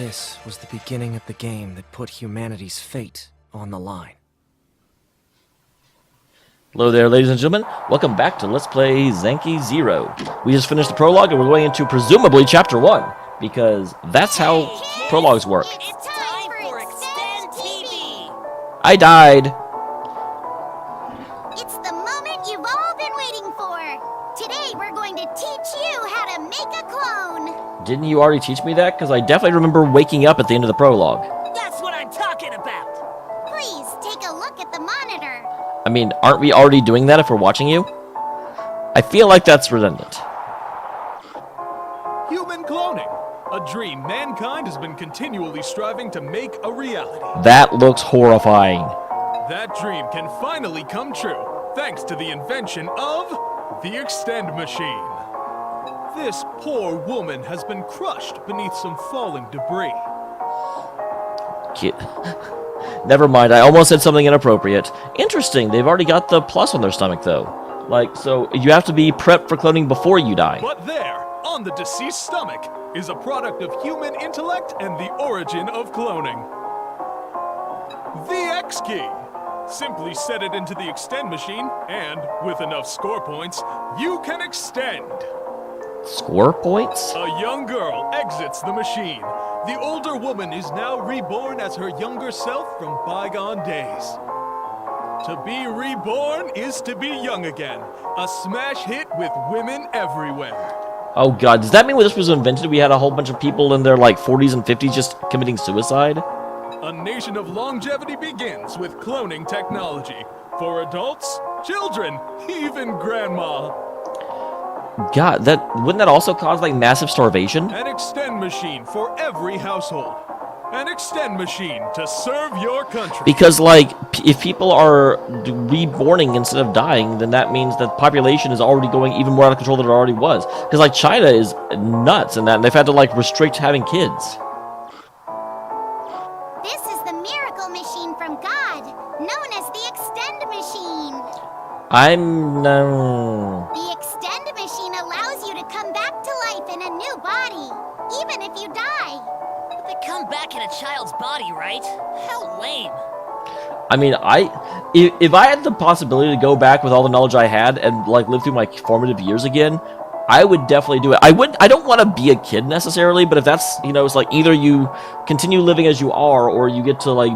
This was the beginning of the game that put humanity's fate on the line. Hello there, ladies and gentlemen. Welcome back to Let's Play Zanki 0. We just finished the prologue and we're going into presumably Chapter 1, because that's how prologues work. It's time for Extend TV! I died. It's the moment you've all been waiting for. Today we're going to teach you how to make a clone. Didn't you already teach me that? Because I definitely remember waking up at the end of the prologue. That's what I'm talking about! Please take a look at the monitor. I mean, aren't we already doing that if we're watching you? I feel like that's redundant. Human cloning, a dream mankind has been continually striving to make a reality. That looks horrifying. That dream can finally come true, thanks to the invention of the Extend Machine. This poor woman has been crushed beneath some falling debris. Kid. Never mind, I almost said something inappropriate. Interesting, they've already got the plus on their stomach, though. Like, so you have to be prepped for cloning before you die. But there, on the deceased stomach, is a product of human intellect and the origin of cloning. The X key. Simply set it into the Extend machine, and, with enough score points, you can extend. Score points? A young girl exits the machine. The older woman is now reborn as her younger self from bygone days. To be reborn is to be young again. A smash hit with women everywhere. Oh god, does that mean when this was invented we had a whole bunch of people in their like 40s and 50s just committing suicide? A nation of longevity begins with cloning technology. For adults, children, even grandma. God, wouldn't that also cause like massive starvation? An Extend machine for every household. An Extend machine to serve your country. Because like, if people are reborning instead of dying, then that means that the population is already going even more out of control than it already was. Because like China is nuts in that, and they've had to like restrict having kids. This is the miracle machine from God, known as the Extend machine. The Extend machine allows you to come back to life in a new body, even if you die. But they come back in a child's body, right? How lame. I mean, if I had the possibility to go back with all the knowledge I had and like live through my formative years again, I would definitely do it. I don't want to be a kid necessarily, but if that's, you know, it's like either you continue living as you are or you get to like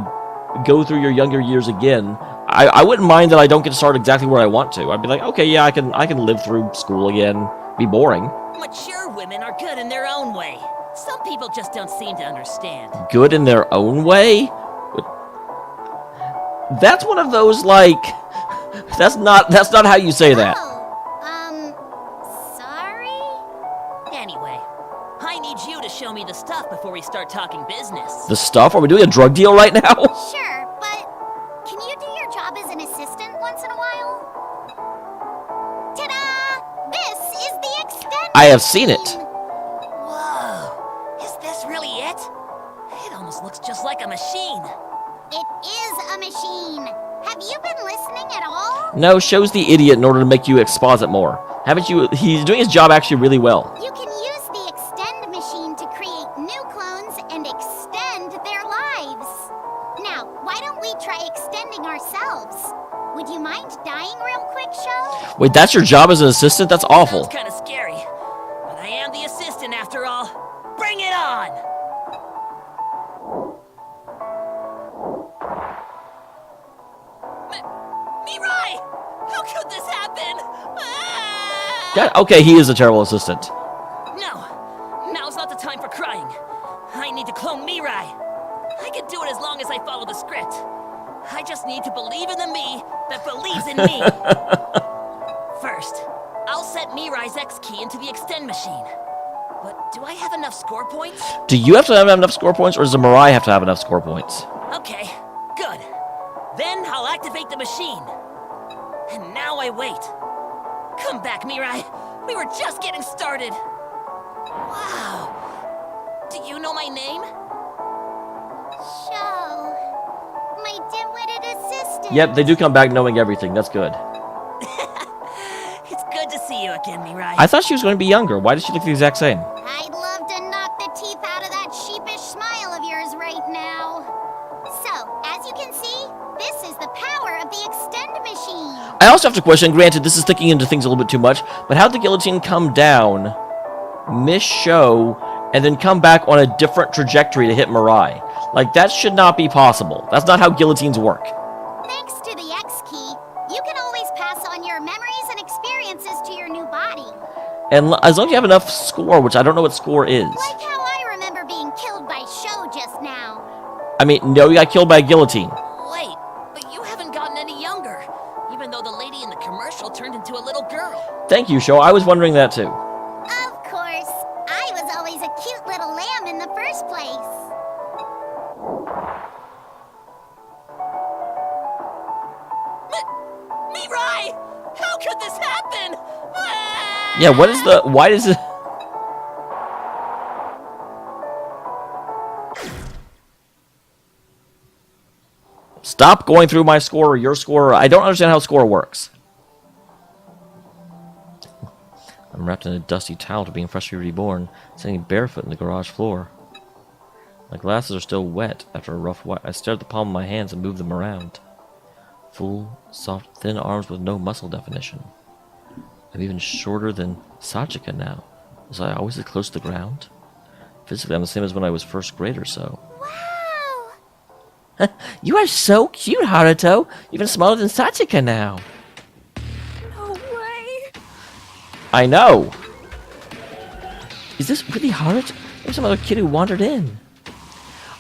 go through your younger years again. I wouldn't mind that I don't get to start exactly where I want to. I'd be like, okay, yeah, I can live through school again, be boring. Mature women are good in their own way. Some people just don't seem to understand. Good in their own way? That's one of those like that's not how you say that. Sorry? Anyway, I need you to show me the stuff before we start talking business. The stuff? Are we doing a drug deal right now? Sure, but can you do your job as an assistant once in a while? Ta-da! This is the Extend I have seen it. machine. Whoa, is this really it? It almost looks just like a machine. It is a machine. Have you been listening at all? No, shows the idiot in order to make you exposit more. Haven't you? He's doing his job actually really well. You can use the Extend machine to create new clones and extend their lives. Now, why don't we try extending ourselves? Would you mind dying real quick, Sho? Wait, that's your job as an assistant? That's awful. Sounds kind of scary, but I am the assistant after all. Bring it on! Mirai! How could this happen? Ah! God, okay, he is a terrible assistant. No, now's not the time for crying. I need to clone Mirai. I can do it as long as I follow the script. I just need to believe in the me that believes in me. First, I'll set Mirai's X key into the Extend machine. But do I have enough score points? Do you have to have enough score points, or does the Mirai have to have enough score points? Okay, good. Then I'll activate the machine. And now I wait. Come back, Mirai. We were just getting started. Wow. Do you know my name? Sho. My dim-witted assistant. Yep, they do come back knowing everything. That's good. It's good to see you again, Mirai. I thought she was going to be younger. Why does she look the exact same? I'd love to knock the teeth out of that sheepish smile I also have to question, granted, this is thinking into things a little bit too much, but how'd the guillotine come down, miss show, and then come back on a different trajectory to hit Mirai? Like, that should not be possible. That's not how guillotines work. Thanks to the X key, you can always pass on your memories and experiences to your new body. And as long as you have enough score, which I don't know what score is. Like how I remember being killed by Sho just now. I mean, no, you got killed by a guillotine. Wait, but you haven't gotten any younger. Even though the lady in the commercial turned into a little girl. Thank you, Sho. I was wondering that too. Of course. I was always a cute little lamb in the first place. Mirai! How could this happen? Yeah, what is the... Why does it... Stop going through my score or your score. I don't understand how score works. I'm wrapped in a dusty towel to being freshly reborn, standing barefoot in the garage floor. My glasses are still wet after a rough wipe. I stare at the palm of my hands and move them around. Full, soft, thin arms with no muscle definition. I'm even shorter than Sachika now. Was I always this close to the ground? Physically, I'm the same as when I was first grade or so. Wow! You are so cute, Haruto. Even smaller than Sachika now. No way! I know. Is this really Haruto? Maybe some other kid who wandered in.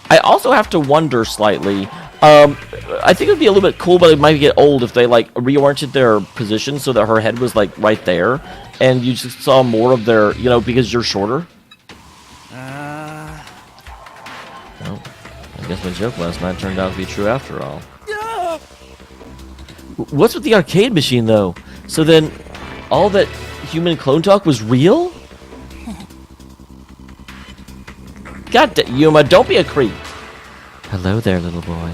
I also have to wonder slightly. I think it would be a little bit cool, but it might get old if they like reoriented their position so that her head was like right there, and you just saw more of their, you know, because you're shorter. Well, I guess my joke last night turned out to be true after all. What's with the arcade machine though? So then, all that human clone talk was real? God, Yuma, don't be a creep. Hello there, little boy.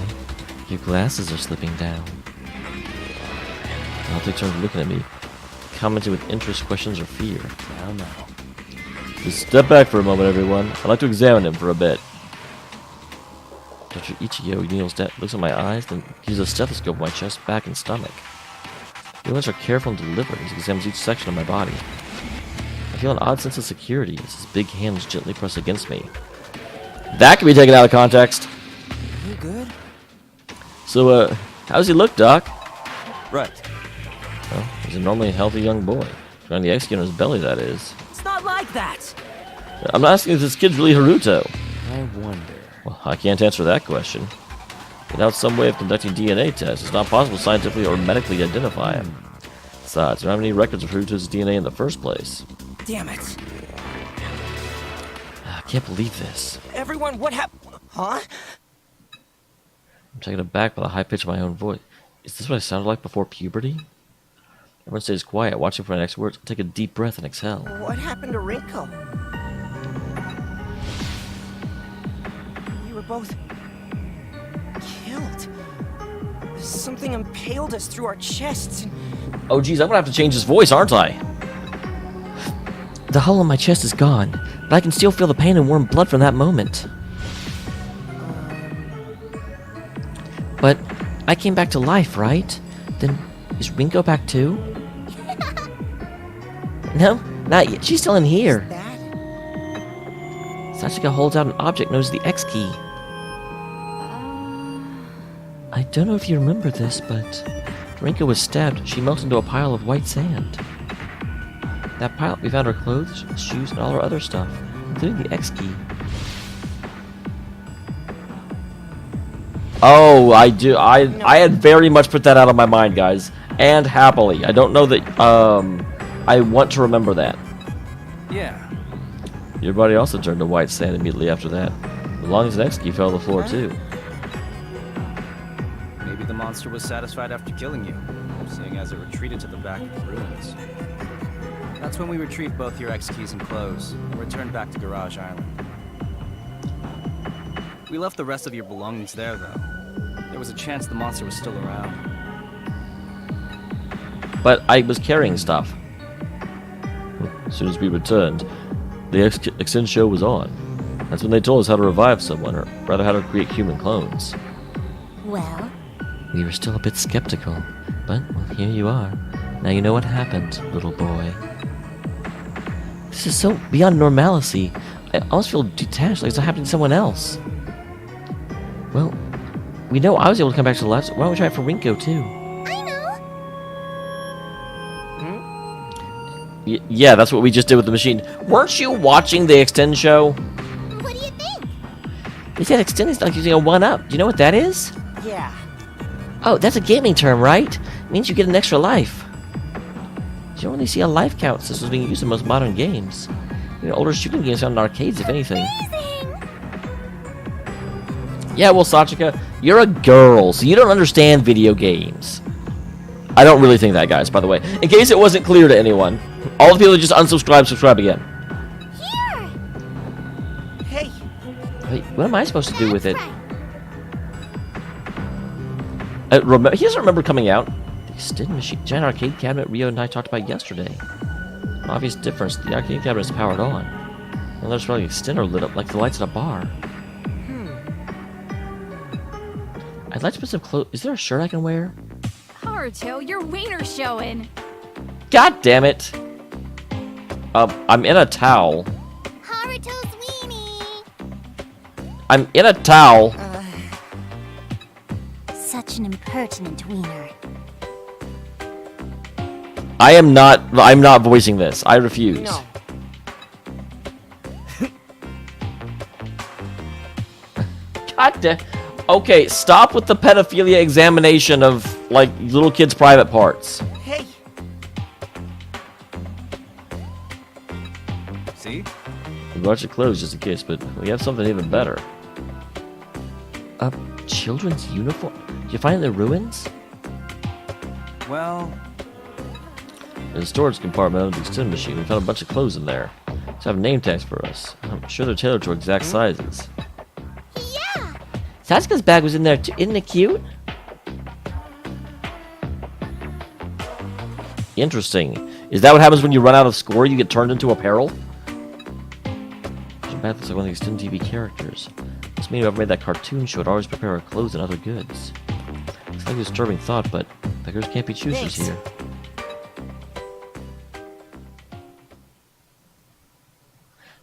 Your glasses are slipping down. I'll take turns looking at me, commenting with interest, questions, or fear. I don't know. Just step back for a moment, everyone. I'd like to examine him for a bit. Dr. Ichigo kneels down, looks at my eyes, then uses a stethoscope on my chest, back, and stomach. The ones are careful and deliberate as he examines each section of my body. I feel an odd sense of security as his big hands gently press against me. That can be taken out of context. You good? So, how does he look, Doc? Right. Well, he's a normally healthy young boy. Trying the X on his belly, that is. It's not like that. I'm not asking if this kid's really Haruto. I wonder. Well, I can't answer that question. Without some way of conducting DNA tests, it's not possible scientifically or medically to identify him. Besides, there aren't any records of Haruto's DNA in the first place. Damn it. I can't believe this. Everyone, what happened? Huh? I'm taken aback by the high pitch of my own voice. Is this what I sounded like before puberty? Everyone stays quiet, watching for my next words. I take a deep breath and exhale. What happened to Rinko? We were both killed. Something impaled us through our chests. Oh geez, I'm gonna have to change his voice, aren't I? The hole in my chest is gone, but I can still feel the pain and warm blood from that moment. But I came back to life, right? Then is Rinko back too? No, not yet. She's still in here. That? Sachika holds out an object known as the X key. I don't know if you remember this, but when Rinko was stabbed, she melted into a pile of white sand. That pile, we found her clothes, shoes, and all her other stuff, including the X key. Oh, I do. I had very much put that out of my mind, guys, and happily. I don't know that. I want to remember that. Yeah. Your body also turned to white sand immediately after that. The longest X key fell to the floor too. Maybe the monster was satisfied after killing you, seeing as it retreated to the back of the ruins. That's when we retrieved both your X keys and clothes and returned back to Garage Island. We left the rest of your belongings there, though. There was a chance the monster was still around. But I was carrying stuff. As soon as we returned, the Extend show was on. That's when they told us how to revive someone, or rather how to create human clones. Well? We were still a bit skeptical, But, well, here you are. Now you know what happened, little boy. This is so beyond normalcy. I almost feel detached, like it's happening to someone else. Well, we know I was able to come back to the left, so why don't we try it for Rinko, too? I know. Yeah, that's what we just did with the machine. Weren't you watching the Extend show? What do you think? They said Extend is like using a 1-up. Do you know what that is? Yeah. Oh, that's a gaming term, right? It means you get an extra life. You don't really see a life count system being used in most modern games. You know, older shooting games found in arcades, if anything. Amazing! Yeah, well, Sachika, you're a girl, so you don't understand video games. I don't really think that, guys, by the way. In case it wasn't clear to anyone. All the people that just unsubscribe, subscribe again. Here! Hey, Wait, what am I supposed to do with it? Right. He doesn't remember coming out. The extend machine, giant arcade cabinet Rio and I talked about yesterday. An obvious difference, the arcade cabinet is powered on. Well, there's probably an extender lit up like the lights at a bar. I'd like to put some clothes. Is there a shirt I can wear? Haruto, your wiener's showing. God damn it! I'm in a towel. Haruto's weenie! I'm in a towel. Such an impertinent wiener. I'm not voicing this. I refuse. no. God damn. Okay, stop with the pedophilia examination of, like, little kids' private parts. Hey, See? We watch your clothes just in case, but we have something even better. A children's uniform? Did you find it in the ruins? Well, In the storage compartment of the extend machine, we found a bunch of clothes in there. They have name tags for us. I'm sure they're tailored to our exact sizes. Yeah! Sasuke's bag was in there too. Isn't it cute? Interesting. Is that what happens when you run out of score? You get turned into apparel? Bad looks like one of the extended TV characters. This means whoever made that cartoon show would always prepare our clothes and other goods. It's like a disturbing thought, but beggars can't be choosers Thanks. here.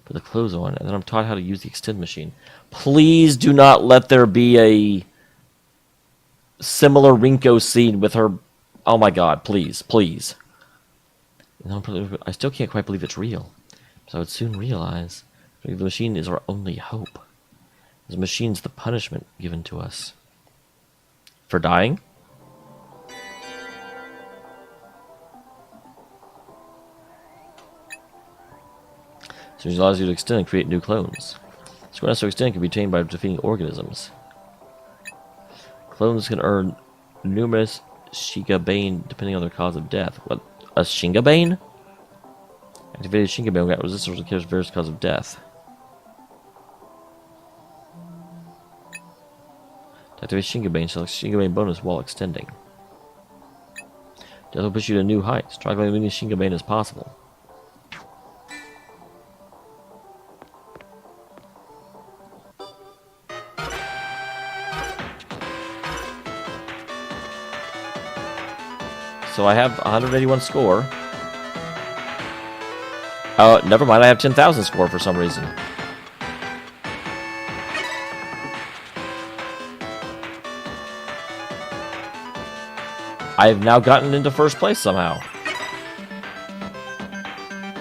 Put the clothes on, and then I'm taught how to use the extend machine. Please do not let there be a similar Rinko scene with her. Oh my god, please, please. I still can't quite believe it's real. So I would soon realize the machine is our only hope. The machine's the punishment given to us. For dying? So it allows you to extend and create new clones. Score necessary extend can be obtained by defeating organisms. Clones can earn numerous Shingabane depending on their cause of death. What? A Shingabane? Activated Shingabane will get resistance to kills various causes of death. To activate Shingabane, select Shingabane bonus while extending. Death will push you to new heights. Try as many Shingabane as possible. So I have 181 score. Oh, never mind. I have 10,000 score for some reason. I have now gotten into first place somehow.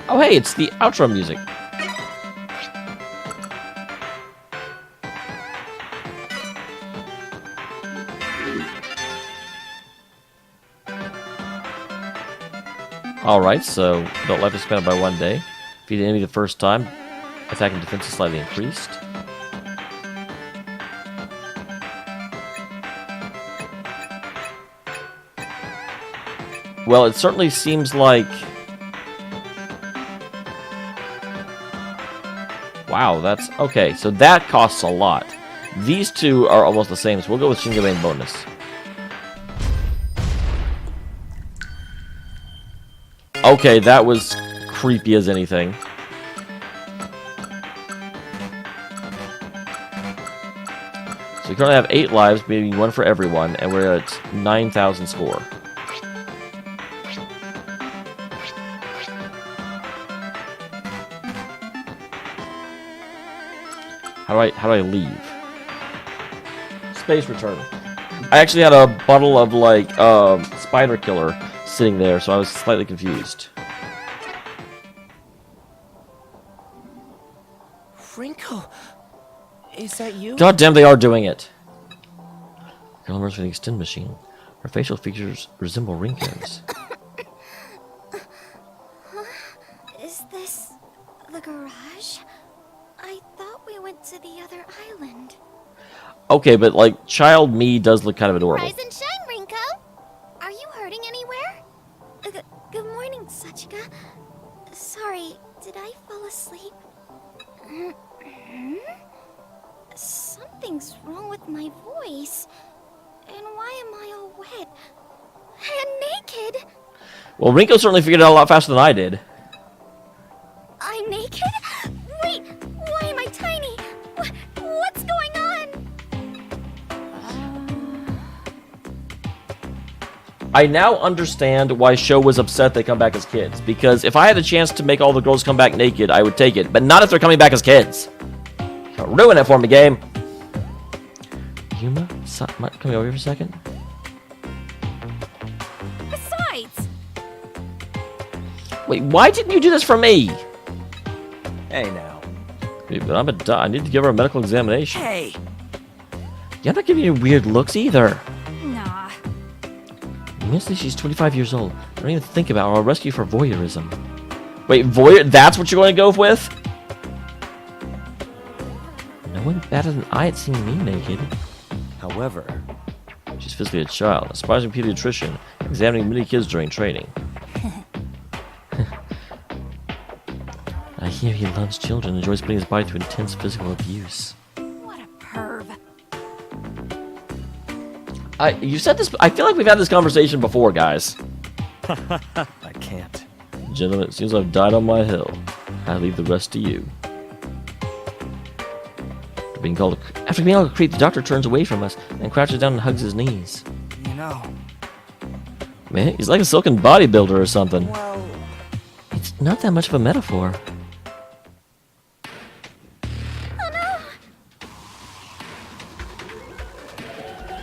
Oh, hey, it's the outro music. Alright, so don't life expanded by 1 day. Defeat the enemy the first time. Attack and defense is slightly increased. Well, it certainly seems like... Wow, that's... Okay, so that costs a lot. These two are almost the same, so we'll go with Shingabane bonus. Okay, that was creepy as anything. So we currently have 8 lives, maybe 1 for everyone, and we're at 9,000 score. How do I leave? Space return. I actually had a bottle of like spider killer sitting there, so I was slightly confused. Rinko, is that you? God damn, they are doing it. Girl emerged from the extend machine. Her facial features resemble Rinko's. Is this the garage? I thought we went to the other island. Okay, but like child me does look kind of adorable. Rise and shine, Rinko. Are you hurting anywhere? Good morning, Sachika. Sorry, did I fall asleep? Something's wrong with my voice. And why am I all wet? And naked? Well, Rinko certainly figured it out a lot faster than I did. I'm naked? Wait, why am I tiny? What's going on? I now understand why Sho was upset they come back as kids. Because if I had a chance to make all the girls come back naked, I would take it. But not if they're coming back as kids. Don't ruin it for me, game. Yuma? Come over here for a second. Besides, Wait, why didn't you do this for me? Hey now. Dude, but I need to give her a medical examination. Hey, You're not giving you weird looks either. nah. Honestly, she's 25 years old. Don't even think about her. I'll rescue for voyeurism. Wait, that's what you're going to go with? No one better than I had seen me naked. However, She's physically a child, a surprising pediatrician, examining many kids during training. I hear he loves children and enjoys putting his body through intense physical abuse. What a perv. You said this. I feel like we've had this conversation before, guys. I can't. Gentlemen, it seems I've died on my hill. I leave the rest to you. After being called a creep, the doctor turns away from us and crouches down and hugs his knees. You know, Man, he's like a silken bodybuilder or something. well, It's not that much of a metaphor.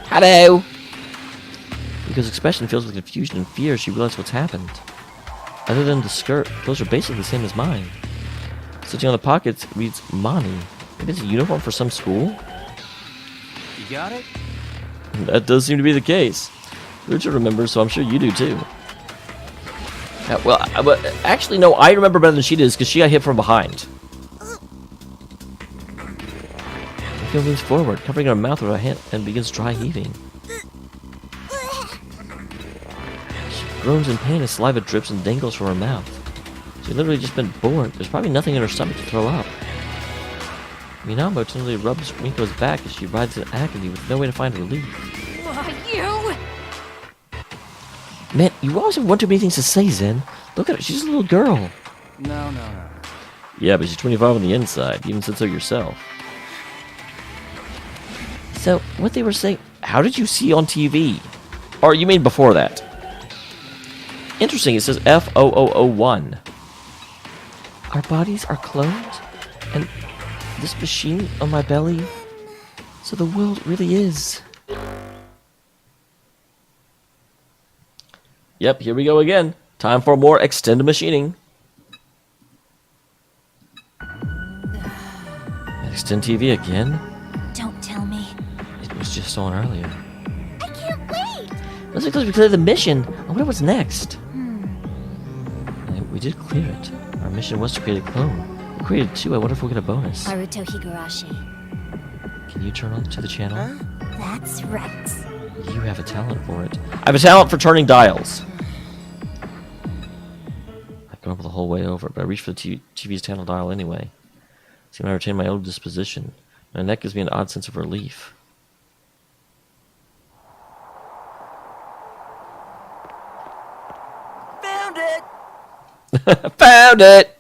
Hello! Riko's expression fills with confusion and fear as she realizes what's happened. Other than the skirt, clothes are basically the same as mine. Stitching on the pockets reads Mani. Maybe it's a uniform for some school? you got it? That does seem to be the case. Richard remembers, so I'm sure you do too. But actually, no, I remember better than she does because she got hit from behind. Riko leans forward, covering her mouth with her hand, and begins dry heaving. She groans in pain as saliva drips and dangles from her mouth. She's literally just been born. There's probably nothing in her stomach to throw up. Minamo tenderly rubs Riko's back as she writhes in agony with no way to find relief. You! Man, you always have one too many things to say, Zen. Look at her, she's a little girl. No. Yeah, but she's 25 on the inside. You even said so yourself. So, what they were saying, how did you see on TV? Or you mean before that? Interesting, it says F0001. Our bodies are cloned? And this machine on my belly? So the world really is. Yep, here we go again. Time for more extended machining. Extend TV again? Don't tell me. It was just on earlier. I can't wait! That's because we cleared the mission. I wonder what's next. We did clear it. Our mission was to create a clone. We created two. I wonder if we'll get a bonus. Haruto Higurashi. Can you turn on to the channel? That's right. You have a talent for it. I have a talent for turning dials. I've gone the whole way over, but I reached for the TV's channel dial anyway. See, when I retain my old disposition, my neck gives me an odd sense of relief. found it! Found it!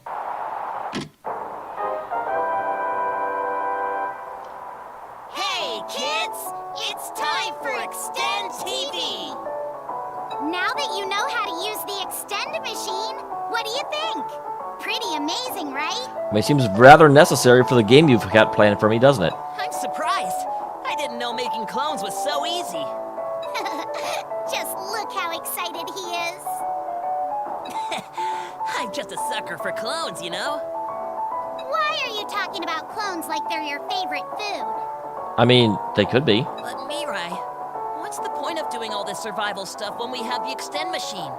Hey, kids! It's time for Extend TV! Now that you know how to use the Extend machine, what do you think? pretty amazing, right? I mean, it seems rather necessary for the game you've got planned for me, doesn't it? I'm surprised. I didn't know making clones was so easy. Just look how excited he is. I'm just a sucker for clones, you know? Why are you talking about clones like they're your favorite food? I mean, they could be. But Mirai, what's the point of doing all this survival stuff when we have the extend machine?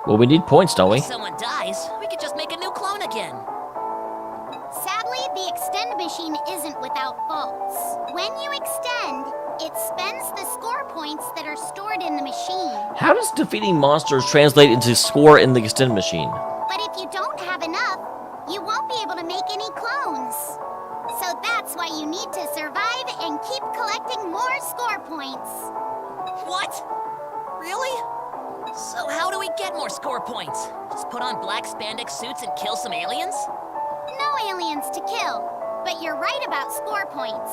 Well, we need points, don't we? If someone dies, we could just make a new clone again. Sadly, the extend machine isn't without faults. When you extend, it spends the score points that are stored in the machine. How does defeating monsters translate into score in the extend machine? But if you don't have enough, you won't be able to make any clones. So that's why you need to survive and keep collecting more score points. What? Really? So how do we get more score points? Just put on black spandex suits and kill some aliens? No aliens to kill, but you're right about score points.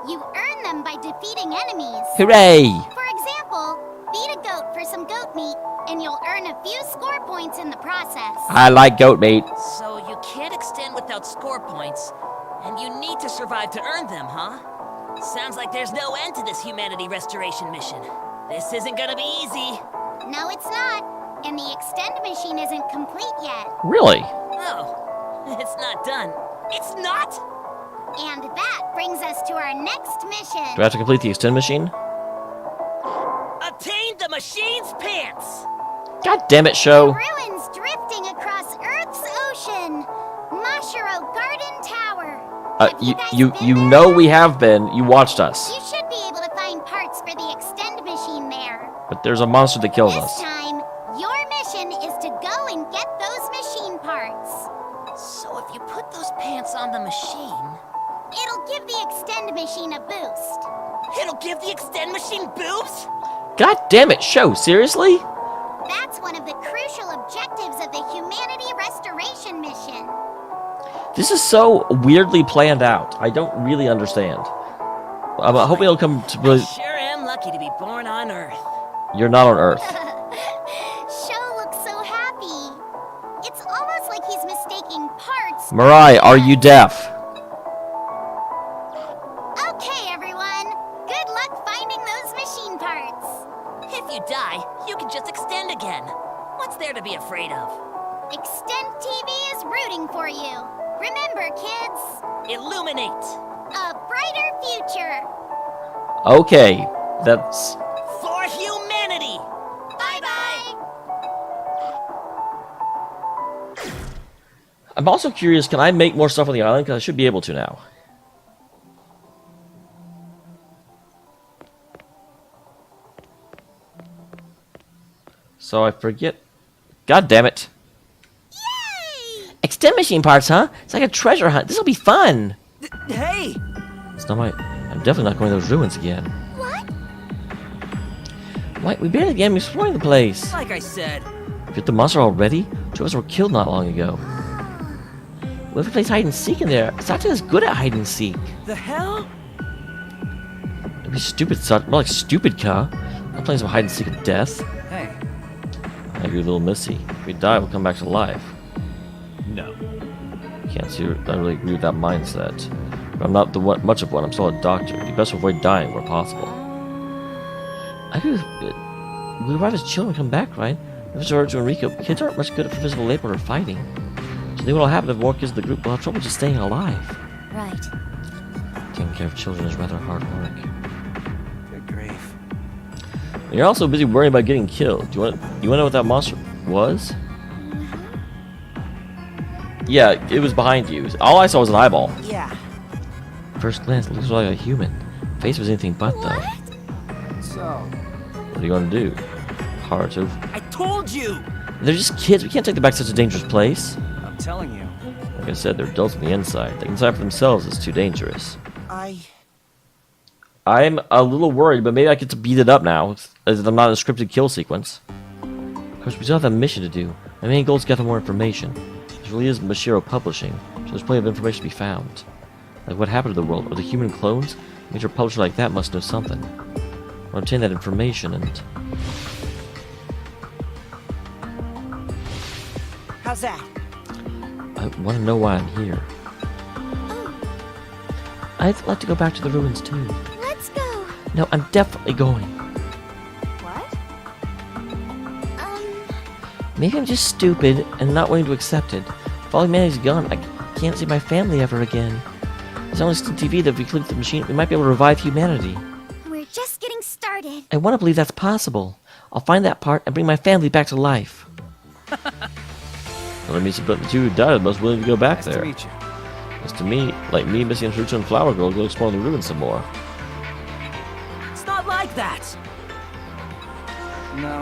You earn them by defeating enemies. Hooray! For example, beat a goat for some goat meat, and you'll earn a few score points in the process. I like goat meat. So you can't extend without score points, and you need to survive to earn them, huh? Sounds like there's no end to this humanity restoration mission. This isn't gonna be easy. No, it's not. And the extend machine isn't complete yet. Really? Oh, it's not done. It's not? And that brings us to our next mission. Do I have to complete the extend machine? Attain the machine's pants! God damn it, show. Ruins drifting across Earth's ocean. Mashiro Garden Tower. Have You guys been there? know we have been. You watched us. You should be able to find parts for the extend machine there. But there's a monster that kills This us. time, your mission is to go and get those machine parts. So if you put those pants on the machine, It'll give the extend machine a boost. it'll give the extend machine boobs? God damn it, show. Seriously? That's one of the crucial objectives of the Humanity Restoration Mission. This is so weirdly planned out. I don't really understand. I'm hoping it'll come to really... Sure am lucky to be born on Earth. You're not on Earth. Sho looks so happy. It's almost like he's mistaking parts. Mirai, are you deaf? Okay, everyone. Good luck finding those machine parts. If you die, you can just extend again. What's there to be afraid of? Extend TV is rooting for you. Remember, kids, Illuminate! a brighter future. Okay, that's... For humanity! Bye-bye. I'm also curious, can I make more stuff on the island? Because I should be able to now. So I forget... God damn it. Yay! Extend machine parts, huh? It's like a treasure hunt. This'll be fun. Hey! It's not my... I'm definitely not going to those ruins again. What? Why? We barely began exploring the place. Like I said, We hit the monster already? Two of us were killed not long ago. What if we play hide and seek in there? It's not as good at hide and seek. the hell? It'd be stupid, more like stupid, Ka. I'm playing some hide and seek of death. Hey, I agree with little Missy. If we die, we'll come back to life. No. Can't see. I really agree with that mindset. But I'm not much of one. I'm still a doctor. You best avoid dying where possible. I agree with it. We arrive as children and come back, right? If it's to Enrico, kids aren't much good at physical labor or fighting. So then what'll happen if more kids in the group will have trouble just staying alive? Right. Taking care of children is rather hard work. good grief. And you're also busy worrying about getting killed. You want to know what that monster was? Yeah, it was behind you. All I saw was an eyeball. Yeah. First glance, it looks like a human. Face was anything but, though. So, What are you going to do? Hard to. I told you! They're just kids. We can't take them back to such a dangerous place. I'm telling you, Like I said, they're adults on the inside. The inside for themselves is too dangerous. I'm a little worried, but maybe I get to beat it up now, as I'm not in a scripted kill sequence. Of course, we still have that mission to do. My main goal is to gather more information. This really is Mashiro Publishing, so there's plenty of information to be found. Like what happened to the world, or the human clones? A major publisher like that must know something. I'll obtain that information and... How's that? I want to know why I'm here. I'd like to go back to the ruins too. Let's go. No, I'm definitely going. What? Maybe I'm just stupid and not willing to accept it. If all humanity's gone, I can't see my family ever again. There's only on TV that if we click the machine, we might be able to revive humanity. We're just getting started. I want to believe that's possible. I'll find that part and bring my family back to life. Let me see, but the two who died are most willing to go back Nice there. to meet you. As to me, like me missing a Fruit and Flower Girl, go explore the ruins some more. It's not like that. No.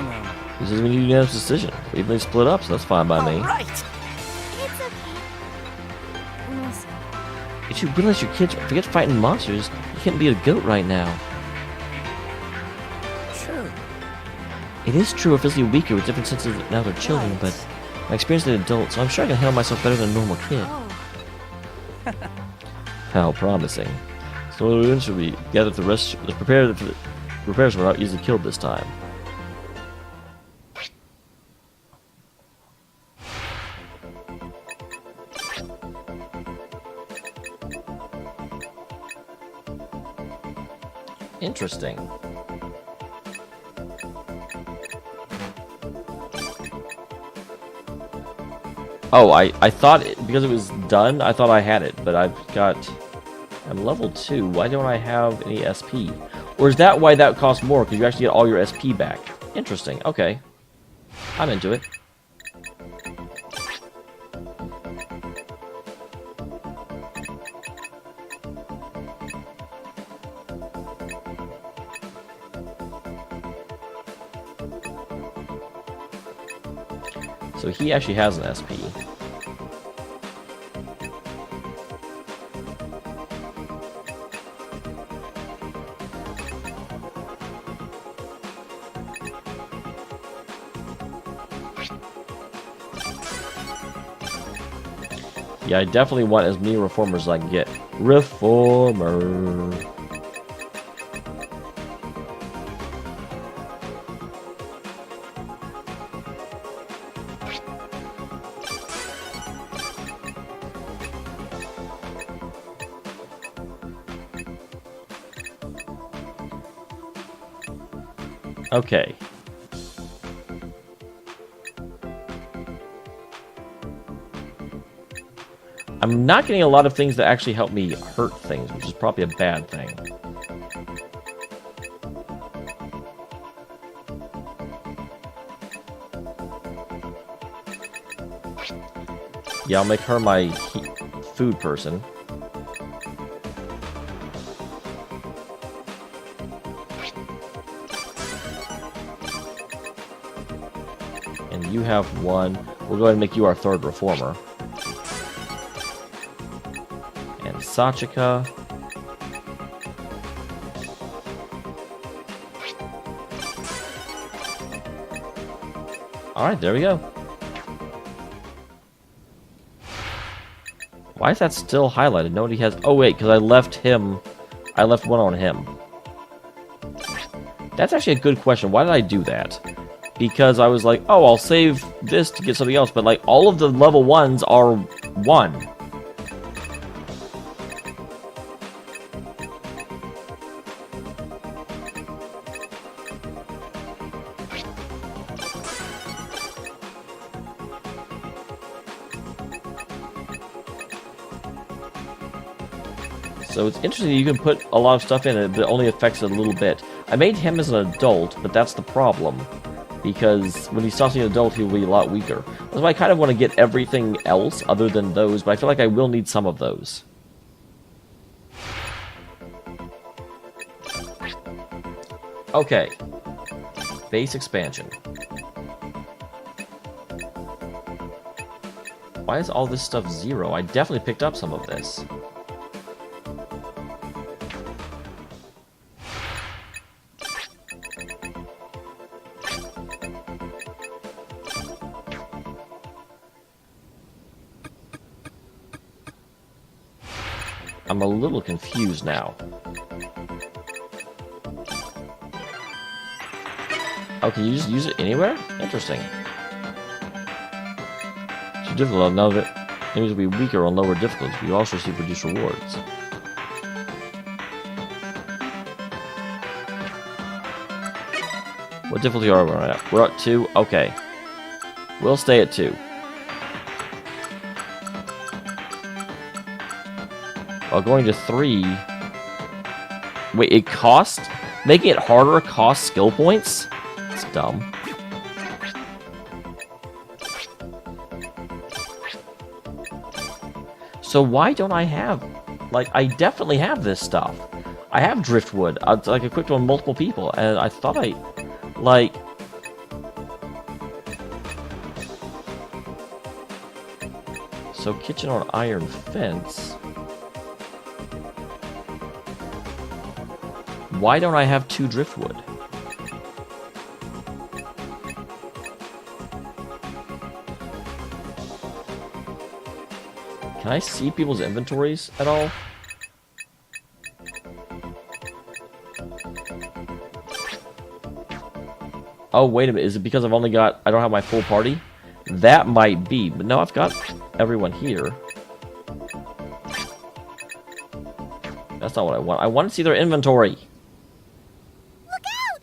This is a unanimous decision. We evenly split up, so that's fine by me. All right. It's okay. Listen. If you realize your kids forget fighting monsters, you can't be a goat right now. True. It is true we're physically weaker with different senses now they're children, Right. but I'm experienced as an adult, so I'm sure I can handle myself better than a normal kid. Oh. How promising. So the ruins should be gathered the rest the preparers were not easily killed this time. Interesting. Oh, I thought because it was done, I thought I had it, but I'm level 2. Why don't I have any SP? Or is that why that costs more? Because you actually get all your SP back. Interesting. Okay. I'm into it. So he actually has an SP. Yeah, I definitely want as many reformers as I can get. Reformer. Okay. I'm not getting a lot of things that actually help me hurt things, which is probably a bad thing. Yeah, I'll make her my food person. And you have one. We'll go ahead and make you our third reformer. And Sachika. Alright, there we go. Why is that still highlighted? Nobody has... Oh, wait, because I left him... I left one on him. That's actually a good question. Why did I do that? Because I was like, oh, I'll save this to get something else. But, like, all of the level 1s are 1. So it's interesting that you can put a lot of stuff in it, but it only affects it a little bit. I made him as an adult, but that's the problem. Because when he starts being an adult, he'll be a lot weaker. That's why I kind of want to get everything else other than those, but I feel like I will need some of those. Okay. Base expansion. Why is all this stuff 0? I definitely picked up some of this. I'm a little confused now. Oh, can you just use it anywhere? Interesting. Too difficult, none of it. Enemies will be weaker on lower difficulties, but you also receive reduced rewards. What difficulty are we at? We're at 2? Okay. We'll stay at 2. While going to 3... Wait, it costs? Making it harder costs skill points? It's dumb. So why don't I have... Like, I definitely have this stuff. I have driftwood. Like, I equipped on multiple people, and I thought I... Like... So, kitchen on iron fence... Why don't I have 2 driftwood? Can I see people's inventories at all? Oh, wait a minute. Is it because I don't have my full party? That might be. But no, I've got everyone here. That's not what I want. I want to see their inventory. Look out!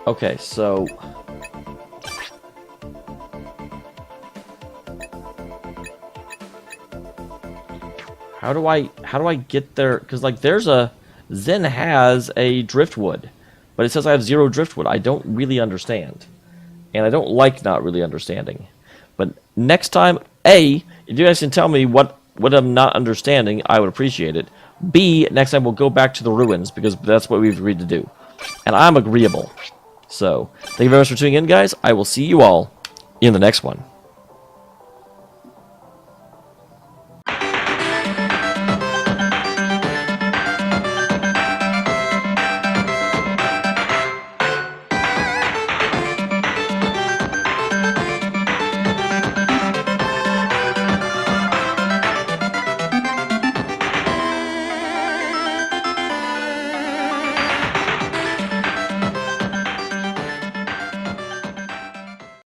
Okay, so... How do I get there? Because, like, Zen has a driftwood, but it says I have 0 driftwood. I don't really understand. And I don't like not really understanding. But next time, A, if you guys can tell me what I'm not understanding, I would appreciate it. B, next time we'll go back to the ruins, because that's what we've agreed to do. And I'm agreeable. So, thank you very much for tuning in, guys. I will see you all in the next one.